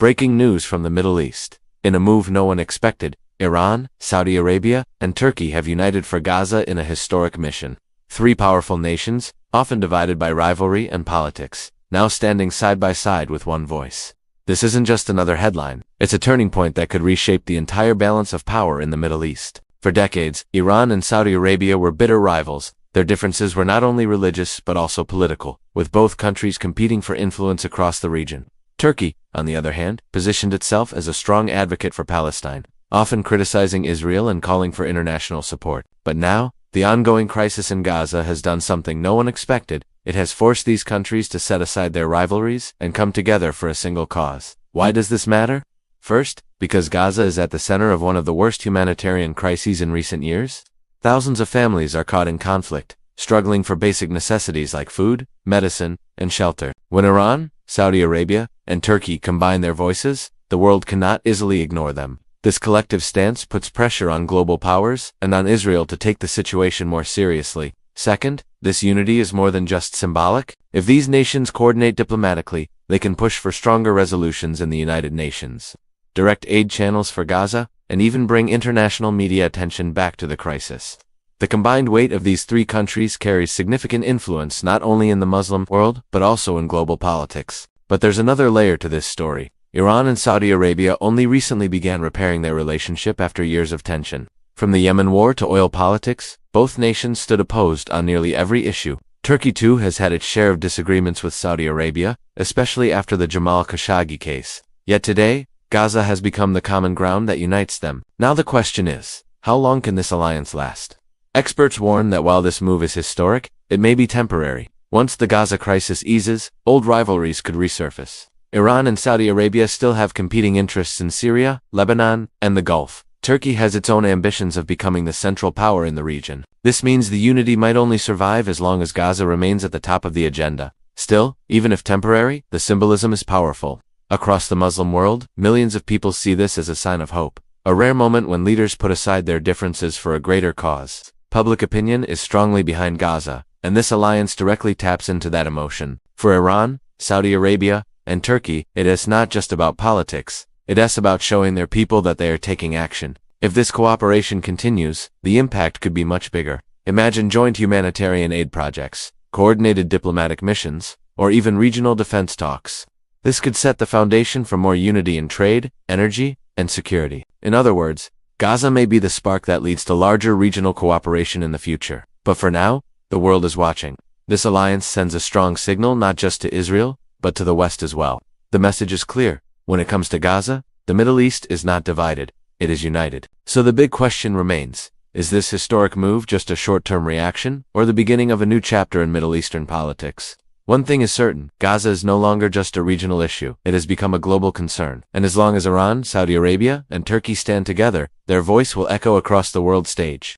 Breaking news from the Middle East. In a move no one expected, Iran, Saudi Arabia, and Turkey have united for Gaza in a historic mission. Three powerful nations, often divided by rivalry and politics, now standing side by side with one voice. This isn't just another headline, it's a turning point that could reshape the entire balance of power in the Middle East. For decades, Iran and Saudi Arabia were bitter rivals. Their differences were not only religious but also political, with both countries competing for influence across the region. Turkey, on the other hand, positioned itself as a strong advocate for Palestine, often criticizing Israel and calling for international support. But now, the ongoing crisis in Gaza has done something no one expected. It has forced these countries to set aside their rivalries and come together for a single cause. Why does this matter? First, because Gaza is at the center of one of the worst humanitarian crises in recent years. Thousands of families are caught in conflict, struggling for basic necessities like food, medicine, and shelter. When Iran, Saudi Arabia, and Turkey combine their voices, the world cannot easily ignore them. This collective stance puts pressure on global powers and on Israel to take the situation more seriously. Second, this unity is more than just symbolic. If these nations coordinate diplomatically, they can push for stronger resolutions in the United Nations, direct aid channels for Gaza, and even bring international media attention back to the crisis. The combined weight of these three countries carries significant influence not only in the Muslim world, but also in global politics. But there's another layer to this story. Iran and Saudi Arabia only recently began repairing their relationship after years of tension. From the Yemen war to oil politics, both nations stood opposed on nearly every issue. Turkey too has had its share of disagreements with Saudi Arabia, especially after the Jamal Khashoggi case. Yet today, Gaza has become the common ground that unites them. Now the question is, how long can this alliance last? Experts warn that while this move is historic, it may be temporary. Once the Gaza crisis eases, old rivalries could resurface. Iran and Saudi Arabia still have competing interests in Syria, Lebanon, and the Gulf. Turkey has its own ambitions of becoming the central power in the region. This means the unity might only survive as long as Gaza remains at the top of the agenda. Still, even if temporary, the symbolism is powerful. Across the Muslim world, millions of people see this as a sign of hope, a rare moment when leaders put aside their differences for a greater cause. Public opinion is strongly behind Gaza, and this alliance directly taps into that emotion. For Iran, Saudi Arabia, and Turkey, it is not just about politics. It is about showing their people that they are taking action. If this cooperation continues, the impact could be much bigger. Imagine joint humanitarian aid projects, coordinated diplomatic missions, or even regional defense talks. This could set the foundation for more unity in trade, energy, and security. In other words, Gaza may be the spark that leads to larger regional cooperation in the future. But for now, the world is watching. This alliance sends a strong signal not just to Israel, but to the West as well. The message is clear. When it comes to Gaza, the Middle East is not divided, it is united. So the big question remains, is this historic move just a short-term reaction, or the beginning of a new chapter in Middle Eastern politics? One thing is certain, Gaza is no longer just a regional issue, it has become a global concern. And as long as Iran, Saudi Arabia, and Turkey stand together, their voice will echo across the world stage.